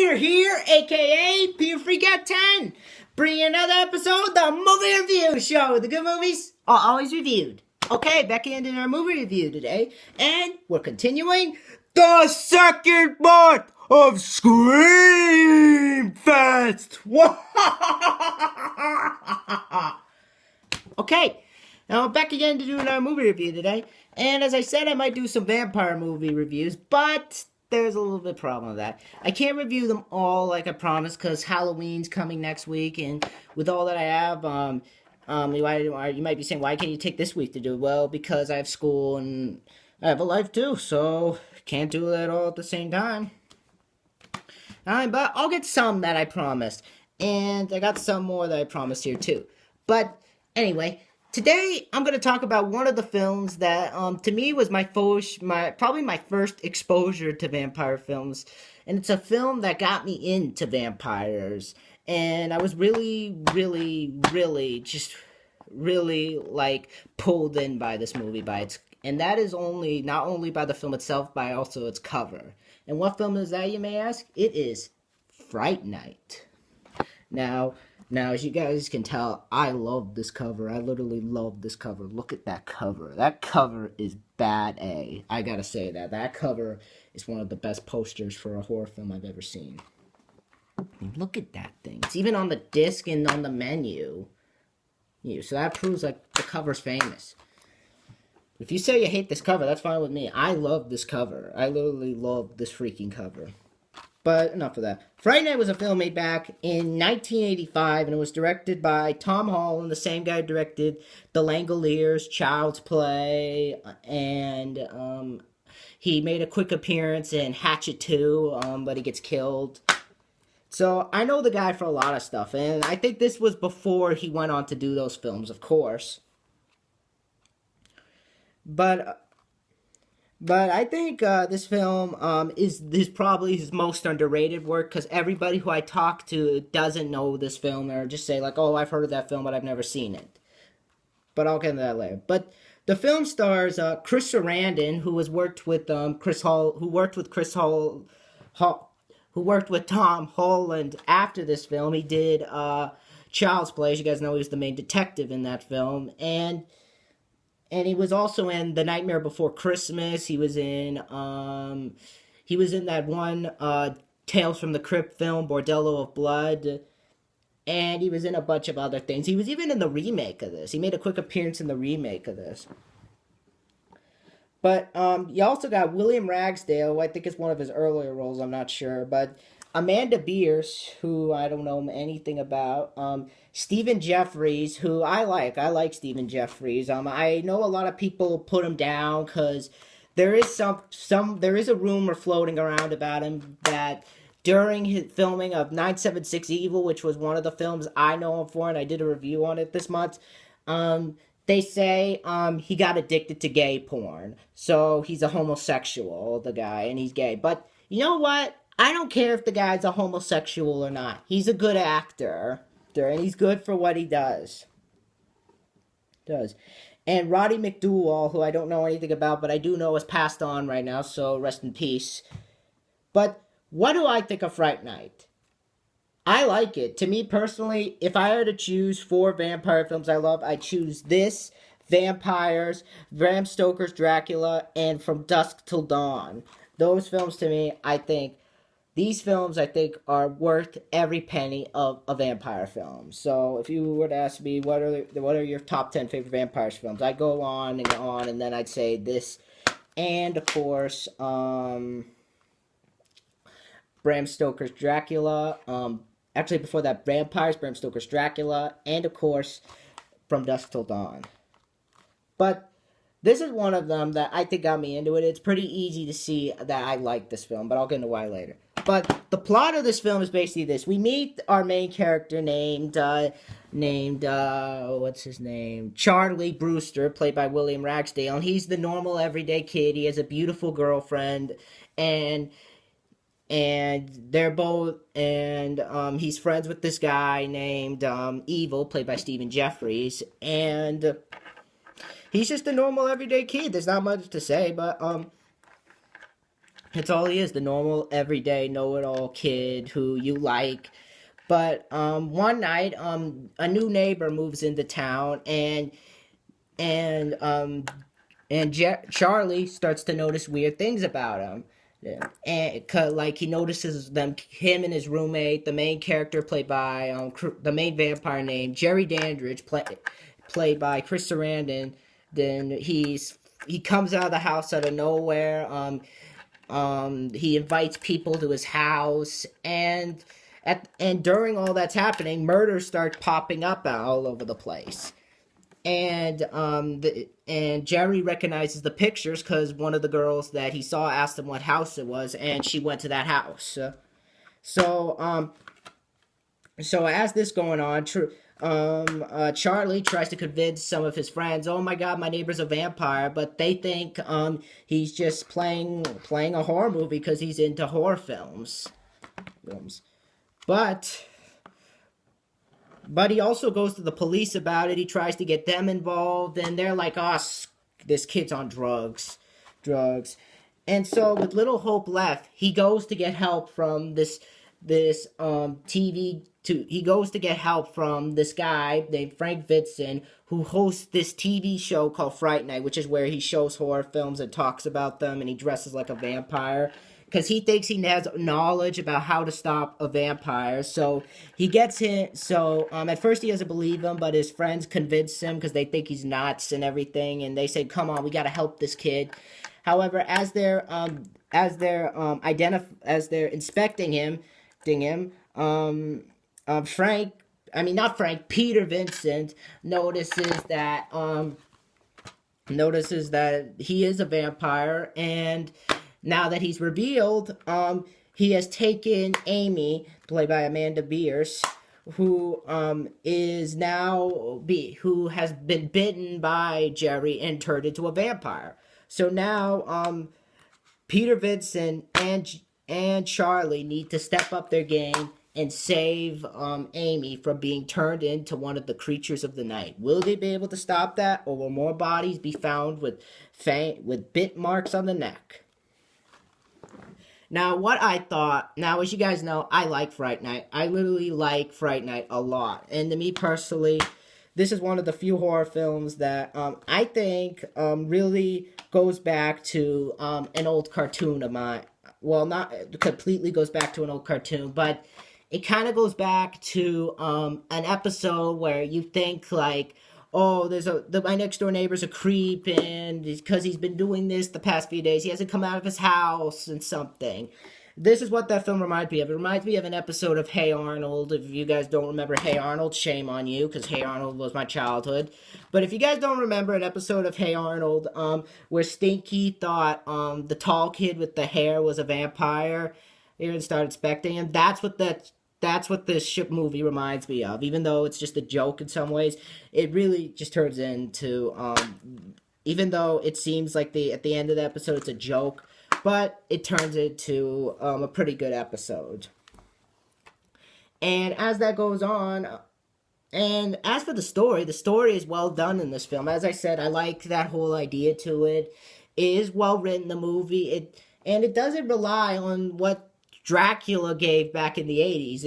Peter here, aka Peter Freakout 10, bringing another episode of the Movie Review Show. The good movies are always reviewed. Okay, back into our movie review today, and we're continuing the second month of Scream Fest. Okay, now we're back again to doing our movie review today, and as I said, I might do some vampire movie reviews, but there's a little bit of problem with that. I can't review them all like I promised because Halloween's coming next week, and with all that I have, you might be saying, why can't you take this week to do it? Well, because I have school and I have a life too, so can't do that all at the same time. Alright, but I'll get some that I promised, and I got some more that I promised here too. But anyway, today I'm going to talk about one of the films that to me was probably my first exposure to vampire films, and it's a film that got me into vampires, and I was really like pulled in by this movie and that is not only by the film itself, but also its cover. And what film is that, you may ask? It is Fright Night. Now, as you guys can tell, I love this cover. I literally love this cover. Look at that cover. That cover is bad A. I gotta say that. That cover is one of the best posters for a horror film I've ever seen. I mean, look at that thing. It's even on the disc and on the menu. So that proves, like, the cover's famous. If you say you hate this cover, that's fine with me. I love this cover. I literally love this freaking cover. But enough of that. Fright Night was a film made back in 1985, and it was directed by Tom Holland, the same guy who directed The Langoliers, Child's Play, and he made a quick appearance in Hatchet 2, but he gets killed. So I know the guy for a lot of stuff, and I think this was before he went on to do those films, of course. But I think this film is probably his most underrated work, because everybody who I talk to doesn't know this film, or just say, like, oh, I've heard of that film, but I've never seen it. But I'll get into that later. But the film stars Chris Sarandon, who worked with Tom Holland after this film. He did Child's Play. As you guys know, he was the main detective in that film, and he was also in The Nightmare Before Christmas. He was in that one Tales from the Crypt film, Bordello of Blood. And he was in a bunch of other things. He was even in the remake of this. He made a quick appearance in the remake of this. But you also got William Ragsdale, who I think is one of his earlier roles, I'm not sure. But Amanda Beers, who I don't know anything about. Stephen Jeffries, who I like. I like Stephen Jeffries. I know a lot of people put him down because there is there is a rumor floating around about him that during his filming of 976 Evil, which was one of the films I know him for, and I did a review on it this month, they say he got addicted to gay porn. So he's a homosexual, the guy, and he's gay. But you know what? I don't care if the guy's a homosexual or not. He's a good actor, and he's good for what he does. And Roddy McDowall, who I don't know anything about, but I do know is passed on right now, so rest in peace. But what do I think of Fright Night? I like it. To me personally, if I had to choose 4 vampire films I love, I'd choose this, Vampires, Bram Stoker's Dracula, and From Dusk Till Dawn. Those films, to me, these films, I think, are worth every penny of a vampire film. So, if you were to ask me, what are your top 10 favorite vampire films? I'd go on, and then I'd say this, and, of course, Bram Stoker's Dracula, actually, before that, Vampires, Bram Stoker's Dracula, and, of course, From Dusk Till Dawn. But this is one of them that I think got me into it. It's pretty easy to see that I like this film, but I'll get into why later. But the plot of this film is basically this. We meet our main character named what's his name? Charlie Brewster, played by William Ragsdale. And he's the normal everyday kid. He has a beautiful girlfriend, and they're both, and he's friends with this guy named Evil, played by Stephen Jeffries, and he's just a normal everyday kid. There's not much to say, but That's all he is, the normal, everyday, know-it-all kid who you like. But one night, a new neighbor moves into town, and Charlie starts to notice weird things about him. Yeah. And like he notices him and his roommate, the main character played by the main vampire named Jerry Dandridge, played by Chris Sarandon. Then he comes out of the house out of nowhere. He invites people to his house, and during all that's happening, murders start popping up all over the place. And Jerry recognizes the pictures because one of the girls that he saw asked him what house it was, and she went to that house. So as this going on, Charlie tries to convince some of his friends, "Oh my God, my neighbor's a vampire," but they think he's just playing a horror movie because he's into horror films. But he also goes to the police about it. He tries to get them involved, and they're like, "Oh, this kid's on drugs." And so, with little hope left, he goes to get help from this TV. He goes to get help from this guy named Frank Vincent, who hosts this TV show called Fright Night, which is where he shows horror films and talks about them, and he dresses like a vampire because he thinks he has knowledge about how to stop a vampire. So he gets him. So at first he doesn't believe him, but his friends convince him because they think he's nuts and everything, and they say, "Come on, we got to help this kid." However, as they're inspecting him, Peter Vincent notices that he is a vampire, and now that he's revealed, he has taken Amy, played by Amanda Beers, who has been bitten by Jerry and turned into a vampire. So now, Peter Vincent and Charlie need to step up their game and save Amy from being turned into one of the creatures of the night. Will they be able to stop that, or will more bodies be found with bit marks on the neck? Now, as you guys know, I like Fright Night. I literally like Fright Night a lot. And to me personally, this is one of the few horror films that I think really goes back to an old cartoon of mine. Well, not completely goes back to an old cartoon, but it kind of goes back to an episode where you think like, "Oh, my next door neighbor's a creep, and because he's been doing this the past few days, he hasn't come out of his house and something." This is what that film reminds me of. It reminds me of an episode of Hey Arnold. If you guys don't remember Hey Arnold, shame on you, because Hey Arnold was my childhood. But if you guys don't remember an episode of Hey Arnold, where Stinky thought the tall kid with the hair was a vampire, and started expecting him, that's what this ship movie reminds me of. Even though it's just a joke in some ways, it really just turns into, even though it seems like at the end of the episode it's a joke, but it turns into a pretty good episode. And as that goes on, and as for the story is well done in this film. As I said, I like that whole idea to it. It is well written, the movie. It doesn't rely on what Dracula gave back in the 80s.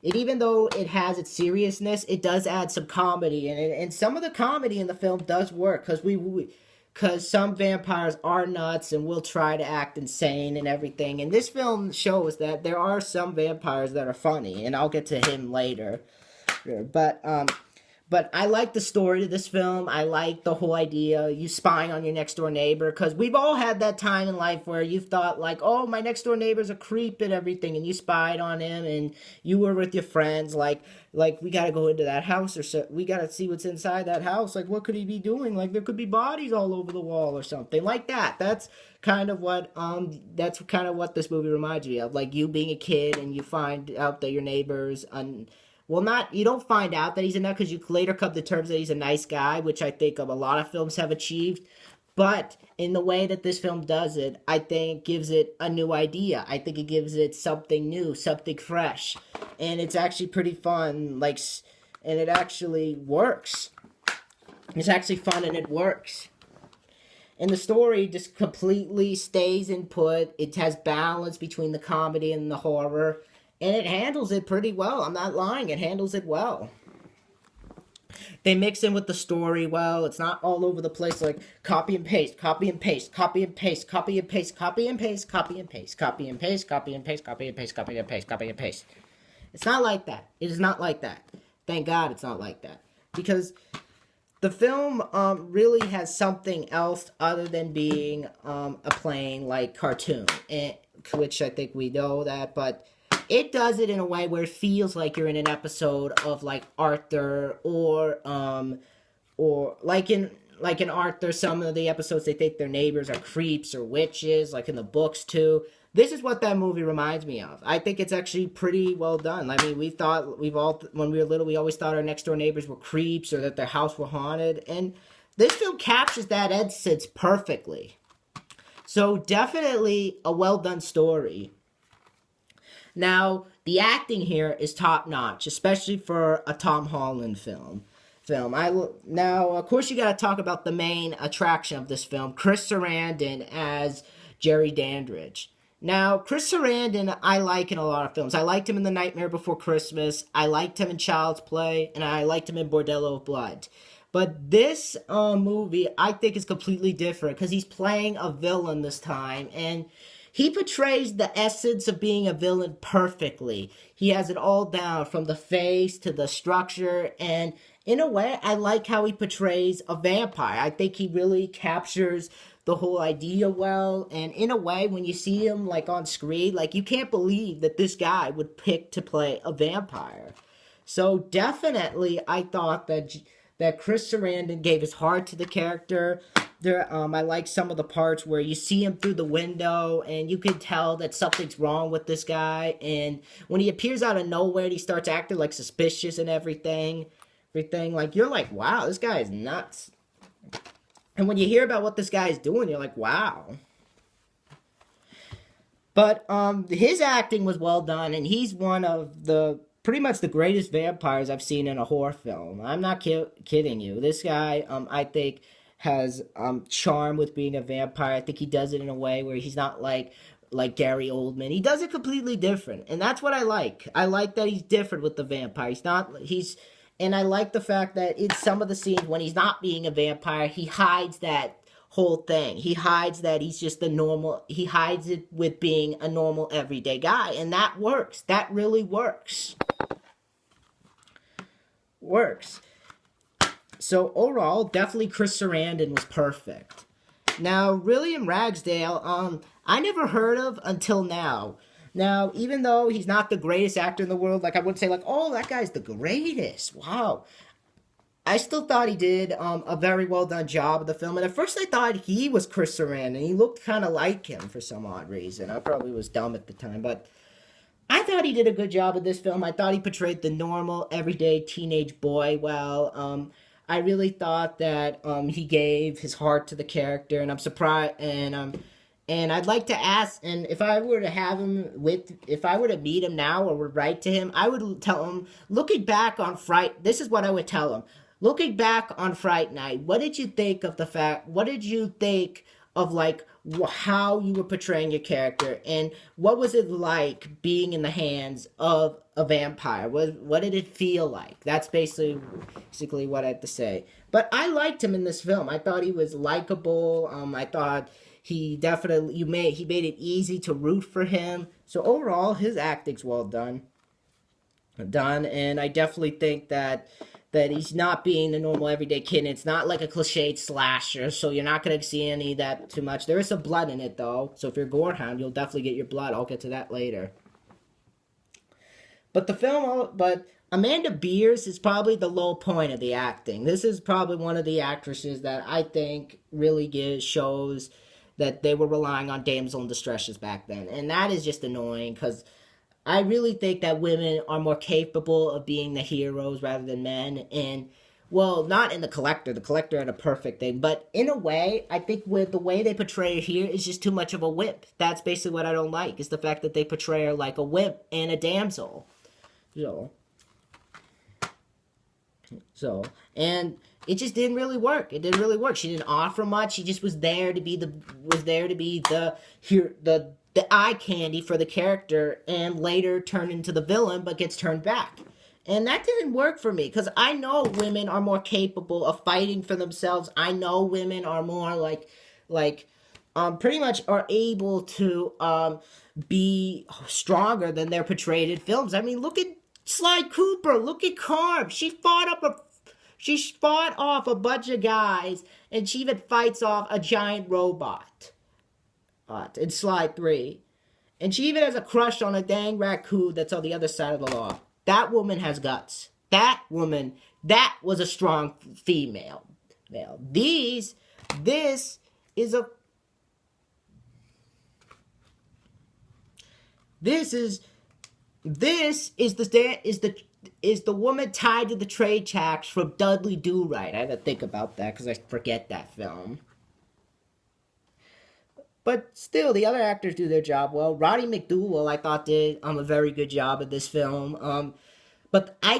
Even though it has its seriousness, it does add some comedy, and some of the comedy in the film does work because some vampires are nuts and will try to act insane and everything. And this film shows that there are some vampires that are funny, and I'll get to him later. But I like the story to this film. I like the whole idea, you spying on your next door neighbor, because we've all had that time in life where you thought like, "Oh, my next door neighbor's a creep and everything," and you spied on him, and you were with your friends like we gotta go into that house, or so we gotta see what's inside that house. Like, what could he be doing? Like, there could be bodies all over the wall or something like that. That's kind of what this movie reminds me of. Like, you being a kid and you find out that your neighbor's you don't find out that he's a nut, because you later come to terms that he's a nice guy, which I think a lot of films have achieved. But in the way that this film does it, I think gives it a new idea. I think it gives it something new, something fresh. And it's actually pretty fun, and it actually works. It's actually fun and it works. And the story just completely stays in put. It has balance between the comedy and the horror. And it handles it pretty well. I'm not lying. It handles it well. They mix in with the story well. It's not all over the place like copy and paste, copy and paste, copy and paste, copy and paste, copy and paste, copy and paste, copy and paste, copy and paste, copy and paste, copy and paste, copy and paste. It's not like that. It is not like that. Thank God it's not like that. Because the film really has something else other than being a plain like cartoon, which I think we know that, but it does it in a way where it feels like you're in an episode of like Arthur or like in Arthur, some of the episodes they think their neighbors are creeps or witches, like in the books too. This is what that movie reminds me of. I think it's actually pretty well done. I mean, when we were little, we always thought our next door neighbors were creeps or that their house were haunted, and this film captures that essence perfectly. So definitely a well done story. Now, the acting here is top notch, especially for a Tom Holland film. Now, of course, you got to talk about the main attraction of this film, Chris Sarandon as Jerry Dandridge. Now, Chris Sarandon, I like in a lot of films. I liked him in The Nightmare Before Christmas. I liked him in Child's Play, and I liked him in Bordello of Blood. But this movie, I think, is completely different because he's playing a villain this time, and he portrays the essence of being a villain perfectly. He has it all down from the face to the structure, and in a way, I like how he portrays a vampire. I think he really captures the whole idea well, and in a way, when you see him like on screen, like you can't believe that this guy would pick to play a vampire. So definitely, I thought that Chris Sarandon gave his heart to the character. I like some of the parts where you see him through the window and you can tell that something's wrong with this guy. And when he appears out of nowhere and he starts acting like suspicious and everything, like you're like, wow, this guy is nuts. And when you hear about what this guy is doing, you're like, wow. But his acting was well done, and he's one of the pretty much the greatest vampires I've seen in a horror film. I'm not kidding you. This guy, I think, has charm with being a vampire. I think he does it in a way where he's not like Gary Oldman. He does it completely different, and that's what I like. I like that he's different with the vampire. And I like the fact that in some of the scenes when he's not being a vampire, he hides that whole thing. He hides that he's just he hides it with being a normal everyday guy, and that works. That really works. So overall, definitely Chris Sarandon was perfect. Now, William Ragsdale, I never heard of until now. Now, even though he's not the greatest actor in the world, like I wouldn't say like, oh, that guy's the greatest. Wow. I still thought he did a very well done job of the film. And at first I thought he was Chris Sarandon. He looked kind of like him for some odd reason. I probably was dumb at the time, but I thought he did a good job of this film. I thought he portrayed the normal, everyday teenage boy well. I really thought that he gave his heart to the character, and I'm surprised. And I'd like to ask, and if I were to meet him now or would write to him, I would tell him, looking back on Fright, this is what I would tell him. Looking back on Fright Night, what did you think of like how you were portraying your character, and what was it like being in the hands of a vampire? What did it feel like? That's basically what I had to say. But I liked him in this film. I thought he was likable. I thought he made it easy to root for him. So overall, his acting's well done. And I definitely think that he's not being the normal everyday kid. It's not like a cliched slasher, so you're not going to see any of that too much. There is some blood in it, though, so if you're a gorehound, you'll definitely get your blood. I'll get to that later. But Amanda Beers is probably the low point of the acting. This is probably one of the actresses that I think really shows that they were relying on damsel in distresses back then. And that is just annoying, because I really think that women are more capable of being the heroes rather than men. And, well, not in The Collector. The Collector had a perfect thing. But in a way, I think with the way they portray her here is just too much of a wimp. That's basically what I don't like, is the fact that they portray her like a wimp and a damsel. And it just didn't really work. It didn't really work. She didn't offer much. She just was there to be the eye candy for the character, and later turned into the villain, but gets turned back. And that didn't work for me, because I know women are more capable of fighting for themselves. I know women are more pretty much are able to be stronger than they're portrayed in films. I mean, look at Sly Cooper. Look at Carb. She fought off a bunch of guys, and she even fights off a giant robot in Sly 3. And she even has a crush on a dang raccoon that's on the other side of the law. That woman has guts. That was a strong female. This is the woman tied to the trade tracks from Dudley Do-Right. I had to think about that because I forget that film. But still, the other actors do their job well. Roddy McDowall, I thought, did a very good job in this film. But I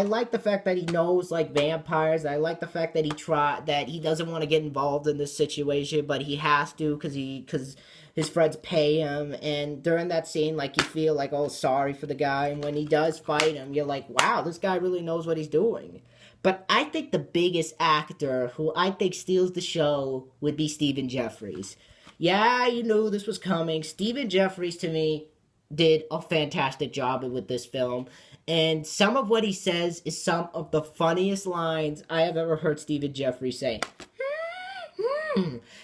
like the fact that he knows like vampires. I like the fact that he doesn't want to get involved in this situation, but he has to because his friends pay him. And during that scene, like, you feel like, oh, sorry for the guy. And when he does fight him, you're like, wow, this guy really knows what he's doing. But I think the biggest actor who I think steals the show would be Stephen Jeffries. Yeah, you knew this was coming. Stephen Jeffries, to me, did a fantastic job with this film. And some of what he says is some of the funniest lines I have ever heard Stephen Jeffries say.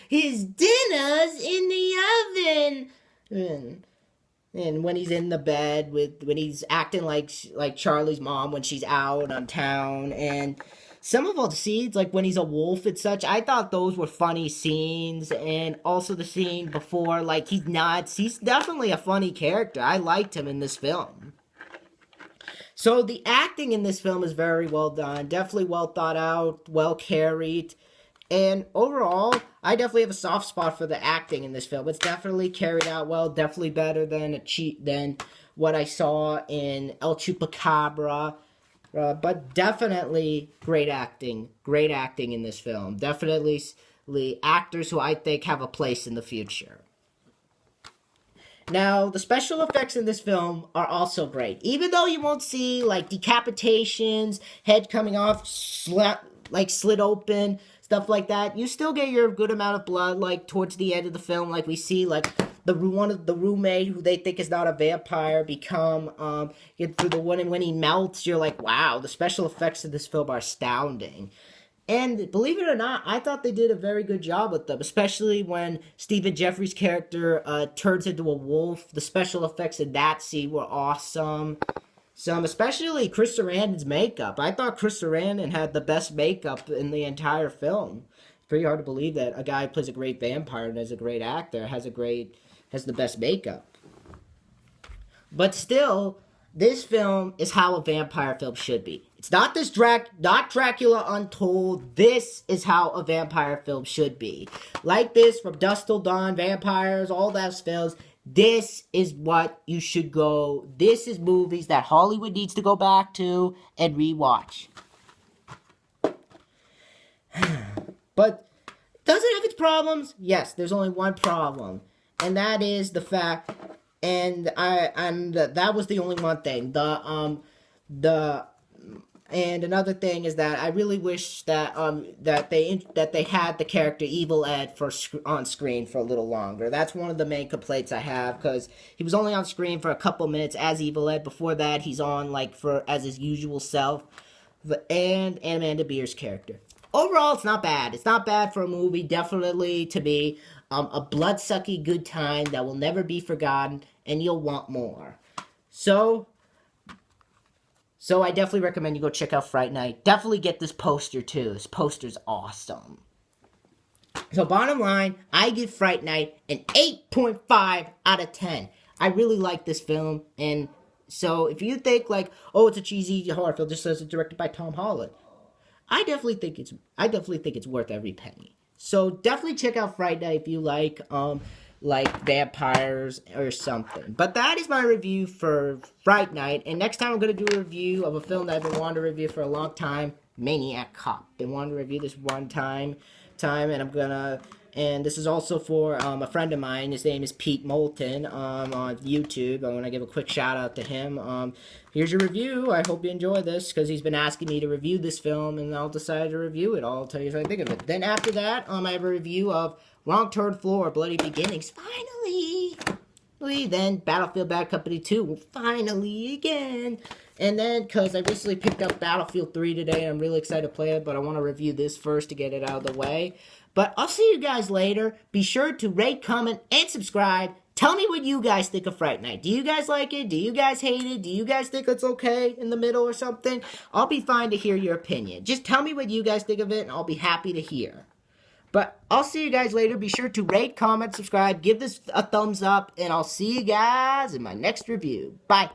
His dinner's in the oven. And when he's in the bed when he's acting like Charlie's mom when she's out on town, and some of the scenes, like when he's a wolf and such, I thought those were funny scenes. And also the scene before, like, he's definitely a funny character. I liked him in this film. So the acting in this film is very well done, definitely well thought out, well carried. And overall, I definitely have a soft spot for the acting in this film. It's definitely carried out well, definitely better than what I saw in El Chupacabra. But definitely great acting in this film. Definitely actors who I think have a place in the future. Now, the special effects in this film are also great. Even though you won't see, like, decapitations, head coming off, slit open, stuff like that, you still get your good amount of blood, like, towards the end of the film. Like, we see, like, one of the roommate who they think is not a vampire get through the one, and when he melts, you're like, wow, the special effects in this film are astounding. And believe it or not, I thought they did a very good job with them, especially when Stephen Jeffries' character turns into a wolf. The special effects in that scene were awesome. Especially Chris Sarandon's makeup. I thought Chris Sarandon had the best makeup in the entire film. It's pretty hard to believe that a guy who plays a great vampire and is a great actor has the best makeup. But still, this film is how a vampire film should be. It's not not Dracula Untold. This is how a vampire film should be. Like this, From Dusk Till Dawn, vampires, all those films. This is what you should go. This is movies that Hollywood needs to go back to and rewatch. But does it have its problems? Yes, there's only one problem, and that is the fact. And that was the only one thing. And another thing is that I really wish that they had the character Evil Ed on screen for a little longer. That's one of the main complaints I have, because he was only on screen for a couple minutes as Evil Ed. Before that, he's on as his usual self, and Amanda Beer's character. Overall, it's not bad. It's not bad for a movie. Definitely to be a blood-sucking good time that will never be forgotten, and you'll want more. So I definitely recommend you go check out Fright Night. Definitely get this poster too. This poster's awesome. So bottom line, I give Fright Night an 8.5 out of 10. I really like this film, and so if you think like, oh, it's a cheesy horror film just says it's directed by Tom Holland, I definitely think it's worth every penny. So definitely check out Fright Night if you like vampires or something. But that is my review for Fright Night. And next time I'm going to do a review of a film that I've been wanting to review for a long time, Maniac Cop. Been wanting to review this one time, and I'm gonna. And this is also for a friend of mine. His name is Pete Moulton on YouTube. I want to give a quick shout out to him. Here's your review. I hope you enjoy this because he's been asking me to review this film, and I'll decide to review it. I'll tell you what I think of it. Then after that, I have a review of Wrong Turn Floor, Bloody Beginnings. Finally! Then Battlefield Bad Company 2, finally again. And then, because I recently picked up Battlefield 3 today, and I'm really excited to play it, but I want to review this first to get it out of the way. But I'll see you guys later. Be sure to rate, comment, and subscribe. Tell me what you guys think of Fright Night. Do you guys like it? Do you guys hate it? Do you guys think it's okay in the middle or something? I'll be fine to hear your opinion. Just tell me what you guys think of it, and I'll be happy to hear. But I'll see you guys later. Be sure to rate, comment, subscribe, give this a thumbs up, and I'll see you guys in my next review. Bye.